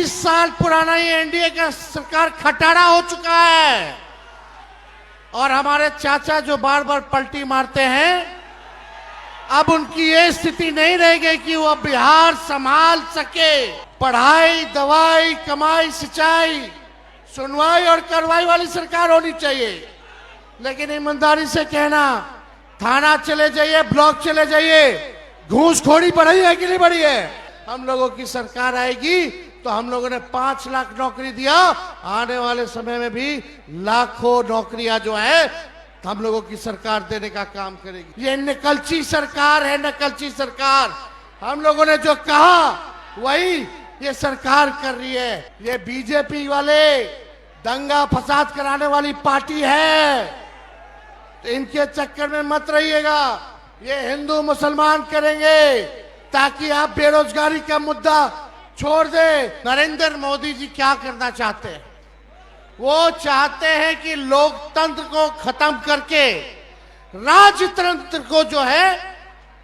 20 साल पुराना ये एनडीए का सरकार खटारा हो चुका है और हमारे चाचा जो बार बार पलटी मारते हैं, अब उनकी ये स्थिति नहीं रह गई कि वो बिहार संभाल सके। पढ़ाई, दवाई, कमाई, सिंचाई, सुनवाई और कार्रवाई वाली सरकार होनी चाहिए। लेकिन ईमानदारी से कहना, थाना चले जाइए, ब्लॉक चले जाइए, घूसखोरी बढ़ी है कि नहीं बढ़ी है? हम लोगों की सरकार आएगी तो हम लोगों ने 5 लाख नौकरी दिया, आने वाले समय में भी लाखों नौकरियां जो है हम लोगों की सरकार देने का काम करेगी। ये नकलची सरकार है, नकलची सरकार। हम लोगों ने जो कहा वही ये सरकार कर रही है। ये बीजेपी वाले दंगा फसाद कराने वाली पार्टी है, तो इनके चक्कर में मत रहिएगा। ये हिंदू मुसलमान करेंगे ताकि आप बेरोजगारी का मुद्दा छोड़ दे। नरेंद्र मोदी जी क्या करना चाहते हैं? वो चाहते हैं कि लोकतंत्र को खत्म करके राजतंत्र को जो है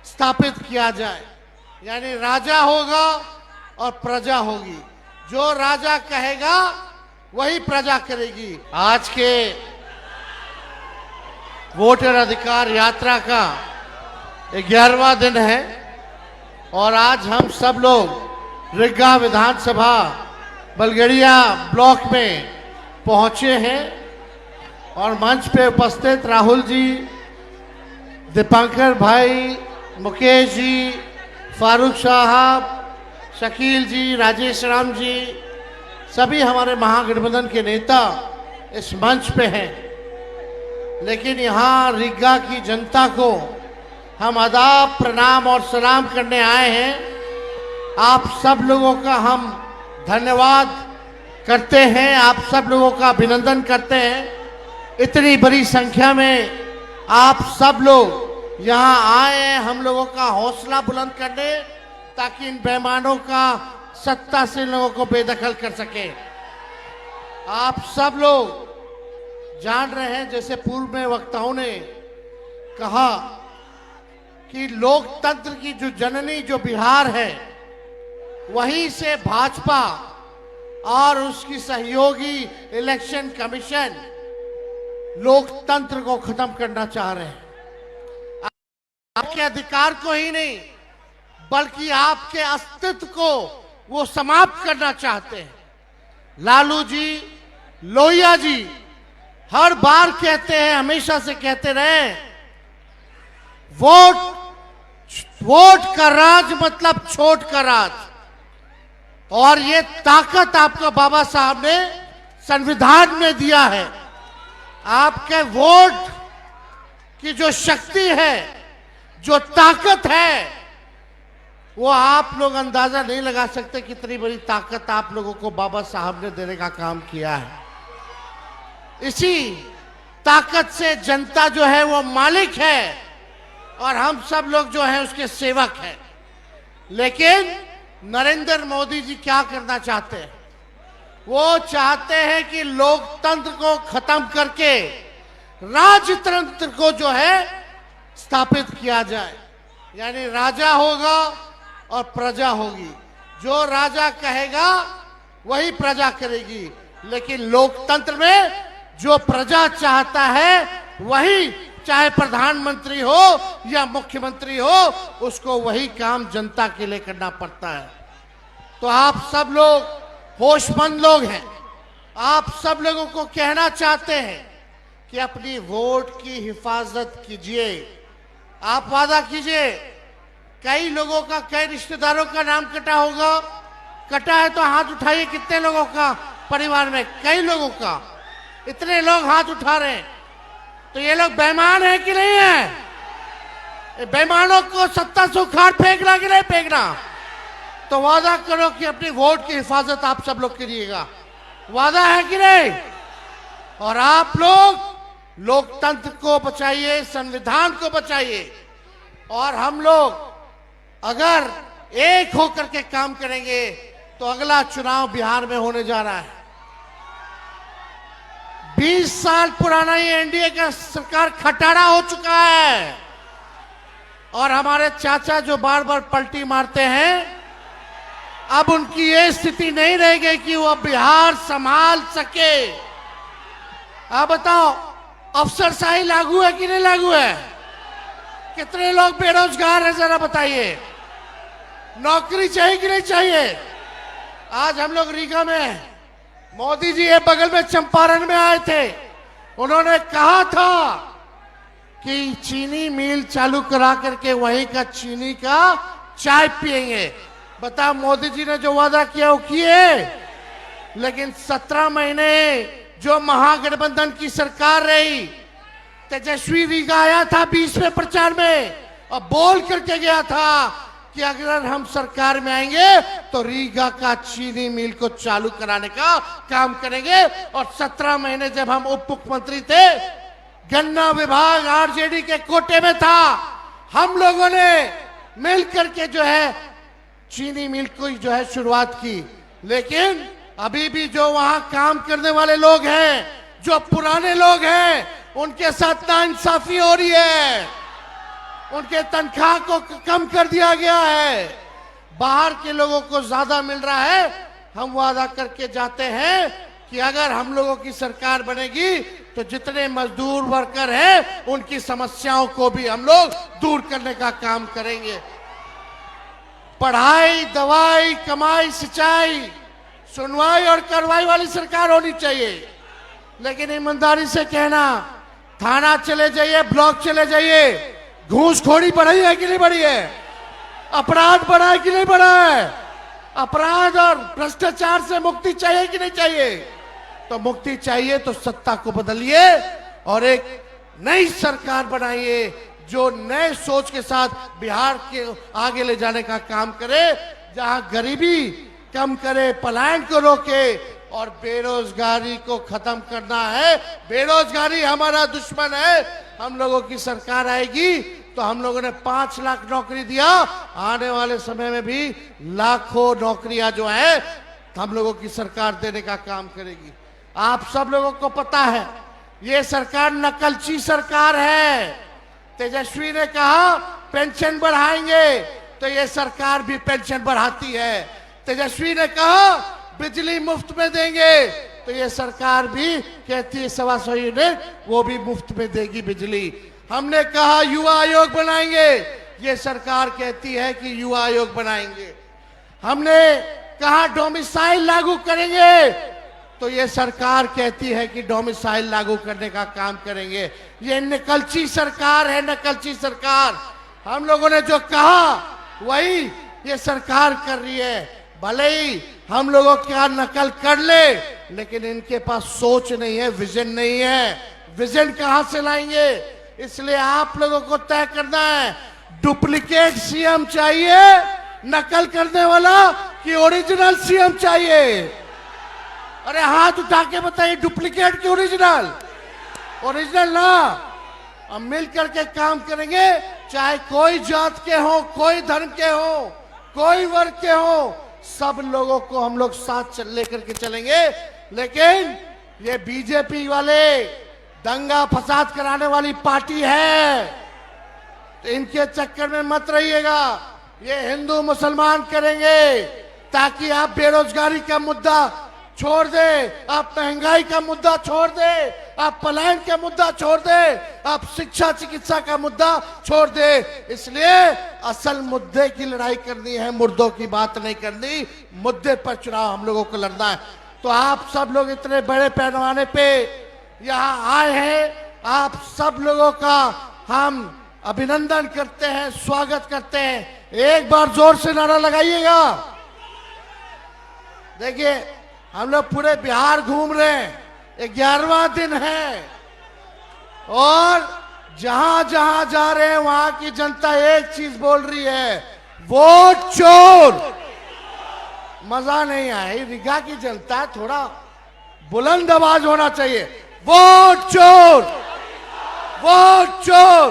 स्थापित किया जाए, यानी राजा होगा और प्रजा होगी। जो राजा कहेगा वही प्रजा करेगी। आज के वोटर अधिकार यात्रा का 11वां दिन है और आज हम सब लोग रिग्गा विधानसभा बलगड़िया ब्लॉक में पहुंचे हैं और मंच पे उपस्थित राहुल जी, दीपांकर भाई, मुकेश जी, फारूक साहब, शकील जी, राजेश राम जी, सभी हमारे महागठबंधन के नेता इस मंच पे हैं। लेकिन यहाँ रिग्गा की जनता को हम आदाब, प्रणाम और सलाम करने आए हैं। आप सब लोगों का हम धन्यवाद करते हैं, आप सब लोगों का अभिनंदन करते हैं। इतनी बड़ी संख्या में आप सब लोग यहाँ आए हैं हम लोगों का हौसला बुलंद करने, ताकि इन बेईमानों का सत्ता से लोगों को बेदखल कर सके। आप सब लोग जान रहे हैं, जैसे पूर्व में वक्ताओं ने कहा कि लोकतंत्र की जो जननी जो बिहार है, वहीं से भाजपा और उसकी सहयोगी इलेक्शन कमीशन लोकतंत्र को खत्म करना चाह रहे हैं। आपके अधिकार को ही नहीं बल्कि आपके अस्तित्व को वो समाप्त करना चाहते हैं। लालू जी, लोहिया जी हर बार कहते हैं, हमेशा से कहते रहे, वोट का राज मतलब छोट का राज। और ये ताकत आपका बाबा साहब ने संविधान में दिया है। आपके वोट की जो शक्ति है, जो ताकत है, वो आप लोग अंदाजा नहीं लगा सकते कितनी बड़ी ताकत आप लोगों को बाबा साहब ने देने का काम किया है। इसी ताकत से जनता जो है वो मालिक है और हम सब लोग जो है उसके सेवक हैं। लेकिन नरेंद्र मोदी जी क्या करना चाहते हैं? वो चाहते हैं कि लोकतंत्र को खत्म करके राजतंत्र को जो है स्थापित किया जाए, यानी राजा होगा और प्रजा होगी। जो राजा कहेगा वही प्रजा करेगी। लेकिन लोकतंत्र में जो प्रजा चाहता है वही, चाहे प्रधानमंत्री हो या मुख्यमंत्री हो, उसको वही काम जनता के लिए करना पड़ता है। तो आप सब लोग होशमंद लोग हैं। आप सब लोगों को कहना चाहते हैं कि अपनी वोट की हिफाजत कीजिए। आप वादा कीजिए। कई लोगों का, कई रिश्तेदारों का नाम कटा होगा। कटा है तो हाथ उठाइए। कितने लोगों का परिवार में? कई लोगों का। इतने लोग हाथ उठा रहे हैं, तो ये लोग बेईमान है कि नहीं है? बेईमानों को सत्ता से उखाड़ फेंकना कि नहीं फेंकना? तो वादा करो कि अपनी वोट की हिफाजत आप सब लोग करिएगा। वादा है कि नहीं? और आप लोग लोकतंत्र को बचाइए, संविधान को बचाइए। और हम लोग अगर एक होकर के काम करेंगे तो अगला चुनाव बिहार में होने जा रहा है। 20 साल पुराना ये एनडीए का सरकार खटारा हो चुका है और हमारे चाचा जो बार बार पलटी मारते हैं, अब उनकी ये स्थिति नहीं रह गई कि वो बिहार संभाल सके। आप बताओ, अफसरशाही लागू है कि नहीं लागू है? कितने लोग बेरोजगार हैं जरा बताइए। नौकरी चाहिए कि नहीं चाहिए? आज हम लोग रीगा में, मोदी जी ये बगल में चंपारण में आए थे, उन्होंने कहा था कि चीनी मिल चालू करा करके वहीं का चीनी का चाय पिएंगे। बता, मोदी जी ने जो वादा किया वो किए? लेकिन 17 महीने जो महागठबंधन की सरकार रही, तेजस्वी रीगा आया था 20 में प्रचार में और बोल करके गया था कि अगर हम सरकार में आएंगे तो रीगा का चीनी मिल को चालू कराने का काम करेंगे। और 17 महीने जब हम उप मुख्यमंत्री थे, गन्ना विभाग आरजेडी के कोटे में था, हम लोगों ने मिलकर के जो है चीनी मिल को जो है शुरुआत की। लेकिन अभी भी जो वहां काम करने वाले लोग हैं, जो पुराने लोग हैं, उनके साथ नाइंसाफी हो रही है। उनके तनख्वाह को कम कर दिया गया है, बाहर के लोगों को ज्यादा मिल रहा है। हम वादा करके जाते हैं कि अगर हम लोगों की सरकार बनेगी तो जितने मजदूर वर्कर हैं उनकी समस्याओं को भी हम लोग दूर करने का काम करेंगे। पढ़ाई, दवाई, कमाई, सिंचाई, सुनवाई और कार्रवाई वाली सरकार होनी चाहिए। लेकिन ईमानदारी से कहना, थाना चले जाइए, ब्लॉक चले जाइए, घूसखोरी बढ़ी है कि नहीं बढ़ी है? अपराध बढ़ा है कि नहीं बढ़ा है? अपराध और भ्रष्टाचार से मुक्ति चाहिए कि नहीं चाहिए? तो मुक्ति चाहिए तो सत्ता को बदलिए और एक नई सरकार बनाइए जो नए सोच के साथ बिहार के आगे ले जाने का काम करे, जहां गरीबी कम करे, पलायन को रोके और बेरोजगारी को खत्म करना है। बेरोजगारी हमारा दुश्मन है। हम लोगों की सरकार आएगी तो हम लोगों ने 5 लाख नौकरी दिया, आने वाले समय में भी लाखों नौकरियां जो है हम लोगों की सरकार देने का काम करेगी। आप सब लोगों को पता है ये सरकार नकलची सरकार है। तेजस्वी ने कहा पेंशन बढ़ाएंगे तो ये सरकार भी पेंशन बढ़ाती है। तेजस्वी ने कहा बिजली मुफ्त में देंगे तो ये सरकार भी कहती है 125 यूनिट वो भी मुफ्त में देगी बिजली। हमने कहा युवा आयोग बनाएंगे, ये सरकार कहती है कि युवा आयोग बनाएंगे। हमने कहा डोमिसाइल लागू करेंगे तो ये सरकार कहती है कि डोमिसाइल लागू करने का काम करेंगे। ये नकलची सरकार है, नकलची सरकार। हम लोगों ने जो कहा वही ये सरकार कर रही है। भले ही हम लोगों क्या नकल कर ले, लेकिन इनके पास सोच नहीं है, विजन नहीं है। विजन कहां से लाएंगे? इसलिए आप लोगों को तय करना है, डुप्लीकेट सीएम चाहिए नकल करने वाला कि ओरिजिनल सीएम चाहिए? अरे हाथ उठा के बताइए, डुप्लीकेट की ओरिजिनल? ओरिजिनल ना। हम मिल करके काम करेंगे, चाहे कोई जात के हो, कोई धर्म के हो, कोई वर्ग के हो, सब लोगों को हम लोग साथ लेकर के चलेंगे। लेकिन ये बीजेपी वाले दंगा फसाद कराने वाली पार्टी है, तो इनके चक्कर में मत रहिएगा। ये हिंदू मुसलमान करेंगे ताकि आप बेरोजगारी का मुद्दा छोड़ दे, आप महंगाई का मुद्दा छोड़ दे, आप पलायन का मुद्दा छोड़ दे, आप शिक्षा चिकित्सा का मुद्दा छोड़ दे। इसलिए असल मुद्दे की लड़ाई करनी है, मुर्दों की बात नहीं करनी। मुद्दे पर चुनाव हम लोगों को लड़ना है। तो आप सब लोग इतने बड़े पैमाने पे यहाँ आए हैं, आप सब लोगों का हम अभिनंदन करते हैं, स्वागत करते हैं। एक बार जोर से नारा लगाइएगा। देखिए हम लोग पूरे बिहार घूम रहे हैं, 11वां दिन है और जहां जहां जा रहे हैं वहां की जनता एक चीज बोल रही है, वोट चोर। मजा नहीं आया। रीगा की जनता थोड़ा बुलंद आवाज होना चाहिए, वोट चोर, वोट चोर,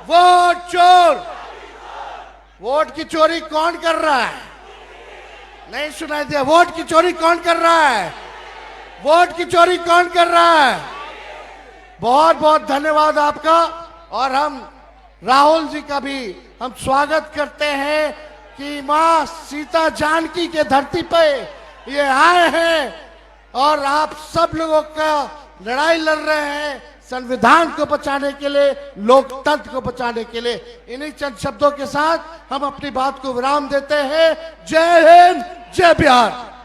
वोट चोर। वोट की चोरी कौन कर रहा है? नहीं सुनाई दिया? वोट की चोरी कौन कर रहा है? वोट की चोरी कौन कर रहा है? बहुत बहुत धन्यवाद आपका। और हम राहुल जी का भी हम स्वागत करते हैं कि मां सीता जानकी के धरती पे ये आए हैं और आप सब लोगों का लड़ाई लड़ रहे हैं संविधान को बचाने के लिए, लोकतंत्र को बचाने के लिए। इन्हीं चंद शब्दों के साथ हम अपनी बात को विराम देते हैं। जय हिंद, जय बिहार।